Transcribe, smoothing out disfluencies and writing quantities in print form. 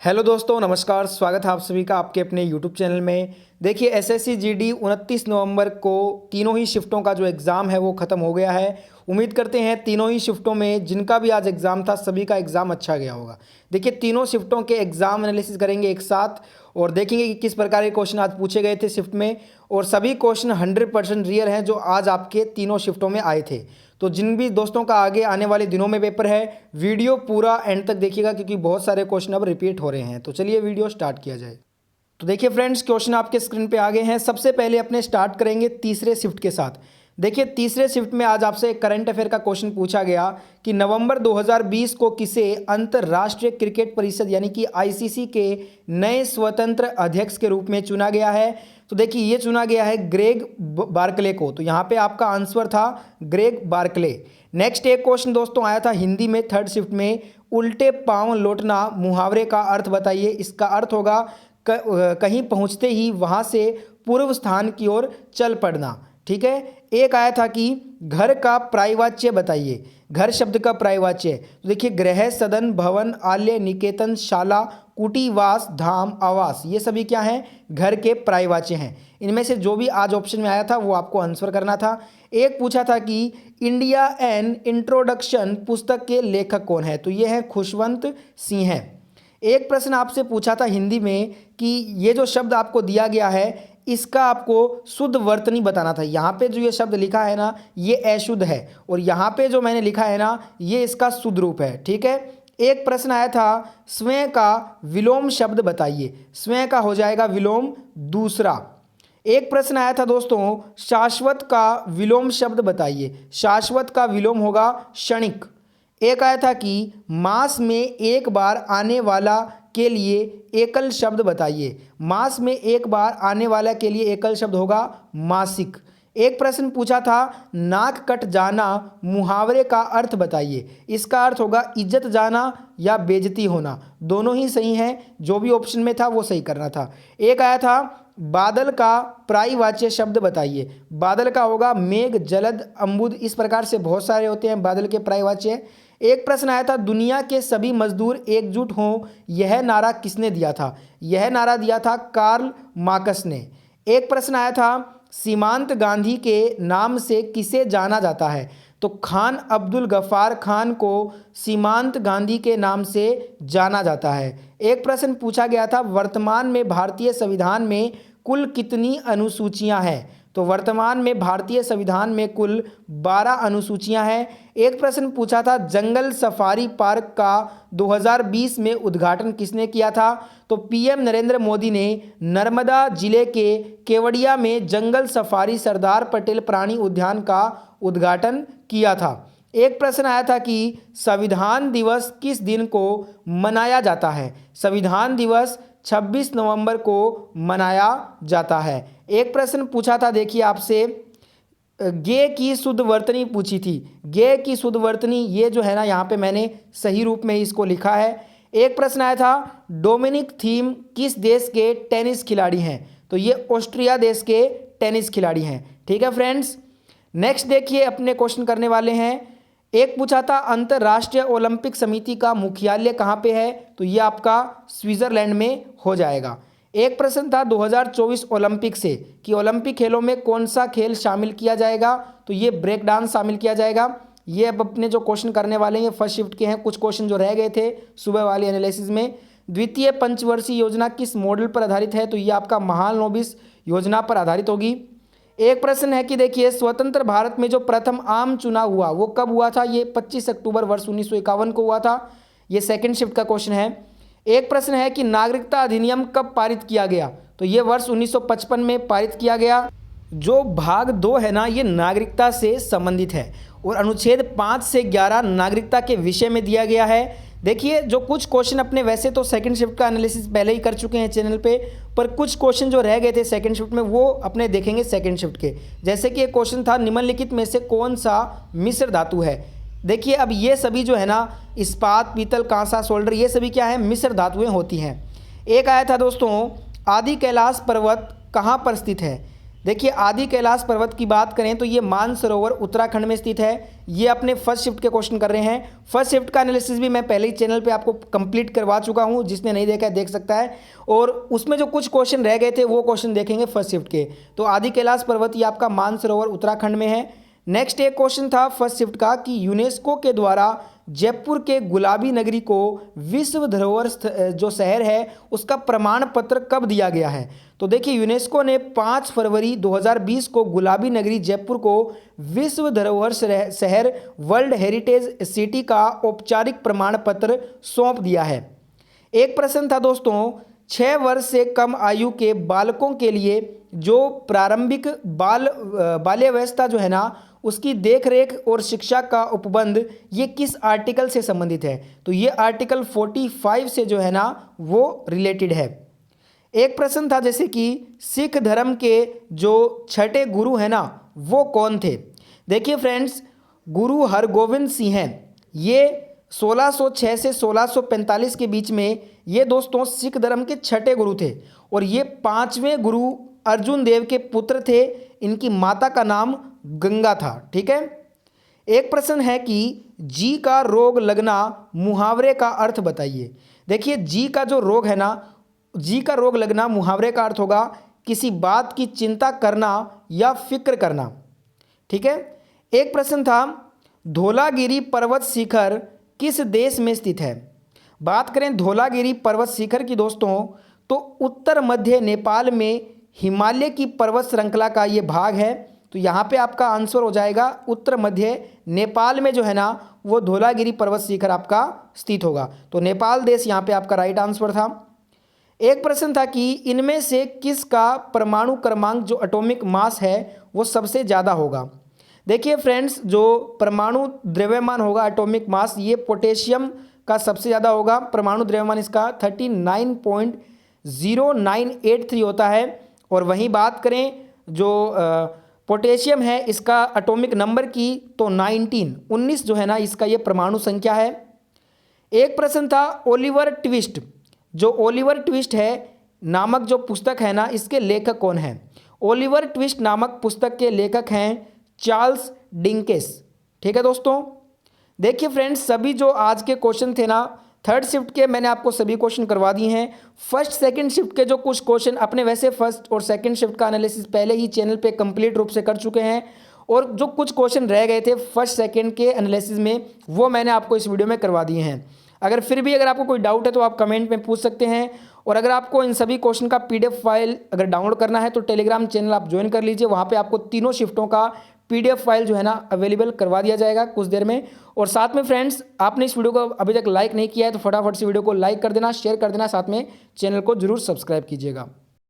Hello दोस्तों, नमस्कार। स्वागत है आप सभी का आपके अपने यूट्यूब चैनल में। देखिए, एसएससी जीडी 29 नवंबर को तीनों ही शिफ्टों का जो एग्ज़ाम है वो ख़त्म हो गया है। उम्मीद करते हैं तीनों ही शिफ्टों में जिनका भी आज एग्ज़ाम था सभी का एग्ज़ाम अच्छा गया होगा। देखिए, तीनों शिफ्टों के एग्ज़ाम एनालिसिस करेंगे एक साथ और देखेंगे कि किस प्रकार के क्वेश्चन आज पूछे गए थे शिफ्ट में, और सभी क्वेश्चन 100% रियल हैं जो आज आपके तीनों शिफ्टों में आए थे। तो जिन भी दोस्तों का आगे आने वाले दिनों में पेपर है, वीडियो पूरा एंड तक देखिएगा क्योंकि बहुत सारे क्वेश्चन अब रिपीट हो रहे हैं। तो चलिए वीडियो स्टार्ट किया जाए। तो देखिए फ्रेंड्स, क्वेश्चन आपके स्क्रीन पे आ गए हैं। सबसे पहले अपने स्टार्ट करेंगे तीसरे शिफ्ट के साथ। देखिए, तीसरे शिफ्ट में आज आपसे एक करंट अफेयर का क्वेश्चन पूछा गया कि नवंबर 2020 को किसे अंतर्राष्ट्रीय क्रिकेट परिषद यानी कि आईसीसी के नए स्वतंत्र अध्यक्ष के रूप में चुना गया है। तो देखिए, ये चुना गया है ग्रेग बार्कले को। तो यहाँ पे आपका आंसर था ग्रेग बार्कले। नेक्स्ट एक क्वेश्चन दोस्तों आया था हिंदी में थर्ड शिफ्ट में, उल्टे पांव लौटना मुहावरे का अर्थ बताइए। इसका अर्थ होगा कहीं पहुँचते ही वहाँ से पूर्व स्थान की ओर चल पड़ना। ठीक है। एक आया था कि घर का प्रायवाच्य बताइए, घर शब्द का प्रायवाच्य। तो देखिए, गृह, सदन, भवन, आलय, निकेतन, शाला, कुटीवास, धाम, आवास, ये सभी क्या हैं? घर के प्रायवाच्य हैं। इनमें से जो भी आज ऑप्शन में आया था वो आपको आंसर करना था। एक पूछा था कि इंडिया एन इंट्रोडक्शन पुस्तक के लेखक कौन है? तो ये है खुशवंत सिंह। एक प्रश्न आपसे पूछा था हिंदी में कि ये जो शब्द आपको दिया गया है इसका आपको शुद्ध वर्तनी बताना था। यहाँ पे जो ये शब्द लिखा है ना, ये अशुद्ध है, और यहाँ पे जो मैंने लिखा है ना, ये इसका शुद्ध रूप है। ठीक है। एक प्रश्न आया था स्वयं का विलोम शब्द बताइए। स्वयं का हो जाएगा विलोम दूसरा। एक प्रश्न आया था दोस्तों शाश्वत का विलोम शब्द बताइए। शाश्वत का विलोम होगा क्षणिक। एक आया था कि मास में एक बार आने वाला के लिए एकल शब्द बताइए। मास में एक बार आने वाला के लिए एकल शब्द होगा मासिक। एक प्रश्न पूछा था नाक कट जाना मुहावरे का अर्थ बताइए। इसका अर्थ होगा इज्जत जाना या बेइज्जती होना। दोनों ही सही हैं, जो भी ऑप्शन में था वो सही करना था। एक आया था बादल का प्रायवाच्य शब्द बताइए। बादल का होगा मेघ, जलद, अम्बुद। इस प्रकार से बहुत सारे होते हैं बादल के प्रायवाच्य। एक प्रश्न आया था दुनिया के सभी मजदूर एकजुट हों, यह नारा किसने दिया था? यह नारा दिया था कार्ल मार्क्स ने। एक प्रश्न आया था सीमांत गांधी के नाम से किसे जाना जाता है? तो खान अब्दुल गफ्फार खान को सीमांत गांधी के नाम से जाना जाता है। एक प्रश्न पूछा गया था वर्तमान में भारतीय संविधान में कुल कितनी अनुसूचियां हैं? तो वर्तमान में भारतीय संविधान में कुल 12 अनुसूचियां हैं। एक प्रश्न पूछा था जंगल सफारी पार्क का 2020 में उद्घाटन किसने किया था? तो पीएम नरेंद्र मोदी ने नर्मदा जिले के केवड़िया में जंगल सफारी सरदार पटेल प्राणी उद्यान का उद्घाटन किया था। एक प्रश्न आया था कि संविधान दिवस किस दिन को मनाया जाता है? संविधान दिवस 26 नवंबर को मनाया जाता है। एक प्रश्न पूछा था देखिए आपसे गे की शुद्ध वर्तनी पूछी थी। गे की शुद्ध वर्तनी ये जो है ना, यहाँ पे मैंने सही रूप में इसको लिखा है। एक प्रश्न आया था डोमिनिक थीम किस देश के टेनिस खिलाड़ी हैं? तो ये ऑस्ट्रिया देश के टेनिस खिलाड़ी हैं। ठीक है फ्रेंड्स। नेक्स्ट देखिए अपने क्वेश्चन करने वाले हैं। एक पूछा था अंतर्राष्ट्रीय ओलंपिक समिति का मुख्यालय कहाँ पे है? तो ये आपका स्विट्जरलैंड में हो जाएगा। एक प्रश्न था 2024 ओलंपिक से कि ओलंपिक खेलों में कौन सा खेल शामिल किया जाएगा? तो ये ब्रेक डांस शामिल किया जाएगा। ये अब अपने जो क्वेश्चन करने वाले हैं फर्स्ट शिफ्ट के हैं। कुछ क्वेश्चन जो रह गए थे सुबह वाली एनालिसिस में। द्वितीय पंचवर्षीय योजना किस मॉडल पर आधारित है? तो ये आपका महालनोबिस योजना पर आधारित होगी। एक प्रश्न है कि देखिए स्वतंत्र भारत में जो प्रथम आम चुनाव हुआ वो कब हुआ था? ये 25 अक्टूबर वर्ष 1951 को हुआ था। ये सेकंड शिफ्ट का क्वेश्चन है। एक प्रश्न है कि नागरिकता अधिनियम कब पारित किया गया? तो ये वर्ष 1955 में पारित किया गया। जो भाग 2 है ना, ये नागरिकता से संबंधित है और अनुच्छेद 5 से 11 नागरिकता के विषय में दिया गया है। देखिए, जो कुछ क्वेश्चन अपने वैसे तो सेकंड शिफ्ट का एनालिसिस पहले ही कर चुके हैं चैनल पे, पर कुछ क्वेश्चन जो रह गए थे सेकंड शिफ्ट में वो अपने देखेंगे सेकंड शिफ्ट के। जैसे कि एक क्वेश्चन था निम्नलिखित में से कौन सा मिश्र धातु है? देखिए, अब ये सभी जो है ना इस्पात, पीतल, कांसा, सोल्डर, ये सभी क्या है? मिश्र धातुएं होती हैं। एक आया था दोस्तों आदि कैलाश पर्वत कहाँ पर स्थित है? देखिए आदि कैलाश पर्वत की बात करें तो ये मानसरोवर उत्तराखंड में स्थित है। ये अपने फर्स्ट शिफ्ट के क्वेश्चन कर रहे हैं। फर्स्ट शिफ्ट का एनालिसिस भी मैं पहले ही चैनल पे आपको कंप्लीट करवा चुका हूँ, जिसने नहीं देखा है देख सकता है। और उसमें जो कुछ क्वेश्चन रह गए थे वो क्वेश्चन देखेंगे फर्स्ट शिफ्ट के। तो आदि कैलाश पर्वत ये आपका मानसरोवर उत्तराखंड में है। नेक्स्ट एक क्वेश्चन था फर्स्ट शिफ्ट का कि यूनेस्को के द्वारा जयपुर के गुलाबी नगरी को विश्व धरोहर जो शहर है उसका प्रमाण पत्र कब दिया गया है। तो देखिए यूनेस्को ने 5 फरवरी 2020 को गुलाबी नगरी जयपुर को विश्व धरोहर शहर वर्ल्ड हेरिटेज सिटी का औपचारिक प्रमाण पत्र सौंप दिया है। एक प्रश्न था दोस्तों, 6 वर्ष से कम आयु के बालकों के लिए जो प्रारंभिक बाल्यावस्था जो है ना उसकी देखरेख और शिक्षा का उपबंध ये किस आर्टिकल से संबंधित है। तो ये आर्टिकल 45 से जो है ना वो रिलेटेड है। एक प्रश्न था जैसे कि सिख धर्म के जो छठे गुरु हैं ना वो कौन थे। देखिए फ्रेंड्स, गुरु हरगोविंद सिंह हैं। ये 1606 से 1645 के बीच में ये दोस्तों सिख धर्म के छठे गुरु थे और ये 5वें गुरु अर्जुन देव के पुत्र थे। इनकी माता का नाम गंगा था। ठीक है। एक प्रश्न है कि जी का रोग लगना मुहावरे का अर्थ बताइए। देखिए जी का जो रोग है ना, जी का रोग लगना मुहावरे का अर्थ होगा किसी बात की चिंता करना या फिक्र करना। ठीक है। एक प्रश्न था धौलागिरी पर्वत शिखर किस देश में स्थित है। बात करें धौलागिरी पर्वत शिखर की दोस्तों तो उत्तर मध्य नेपाल में हिमालय की पर्वत श्रृंखला का ये भाग है। तो यहाँ पे आपका आंसर हो जाएगा उत्तर मध्य नेपाल में जो है ना वो धौलागिरी पर्वत शिखर आपका स्थित होगा। तो नेपाल देश यहाँ पे आपका राइट आंसर था। एक प्रश्न था कि इनमें से किसका परमाणु क्रमांक जो एटॉमिक मास है वो सबसे ज़्यादा होगा। देखिए फ्रेंड्स, जो परमाणु द्रव्यमान होगा एटॉमिक मास ये पोटेशियम का सबसे ज़्यादा होगा। परमाणु द्रव्यमान इसका 39.0983 होता है। और वहीं बात करें जो पोटेशियम है इसका एटॉमिक नंबर की तो 19 जो है ना इसका ये परमाणु संख्या है। एक प्रश्न था ओलिवर ट्विस्ट, जो ओलिवर ट्विस्ट है नामक जो पुस्तक है ना इसके लेखक कौन है। ओलिवर ट्विस्ट नामक पुस्तक के लेखक हैं चार्ल्स डिकेंस। ठीक है दोस्तों। देखिए फ्रेंड्स, सभी जो आज के क्वेश्चन थे ना थर्ड शिफ्ट के मैंने आपको सभी क्वेश्चन करवा दिए हैं। फर्स्ट सेकंड शिफ्ट के जो कुछ क्वेश्चन अपने वैसे फर्स्ट और सेकंड शिफ्ट का एनालिसिस पहले ही चैनल पे कंप्लीट रूप से कर चुके हैं और जो कुछ क्वेश्चन रह गए थे फर्स्ट सेकंड के एनालिसिस में वो मैंने आपको इस वीडियो में करवा दिए हैं। अगर आपको कोई डाउट है तो आप कमेंट में पूछ सकते हैं। और अगर आपको इन सभी क्वेश्चन का PDF फाइल अगर डाउनलोड करना है तो टेलीग्राम चैनल आप ज्वाइन कर लीजिए। वहाँ पे आपको तीनों शिफ्टों का PDF फाइल जो है ना अवेलेबल करवा दिया जाएगा कुछ देर में। और साथ में फ्रेंड्स, आपने इस वीडियो को अभी तक लाइक नहीं किया है तो फटाफट से वीडियो को लाइक कर देना, शेयर कर देना, साथ में चैनल को जरूर सब्सक्राइब कीजिएगा।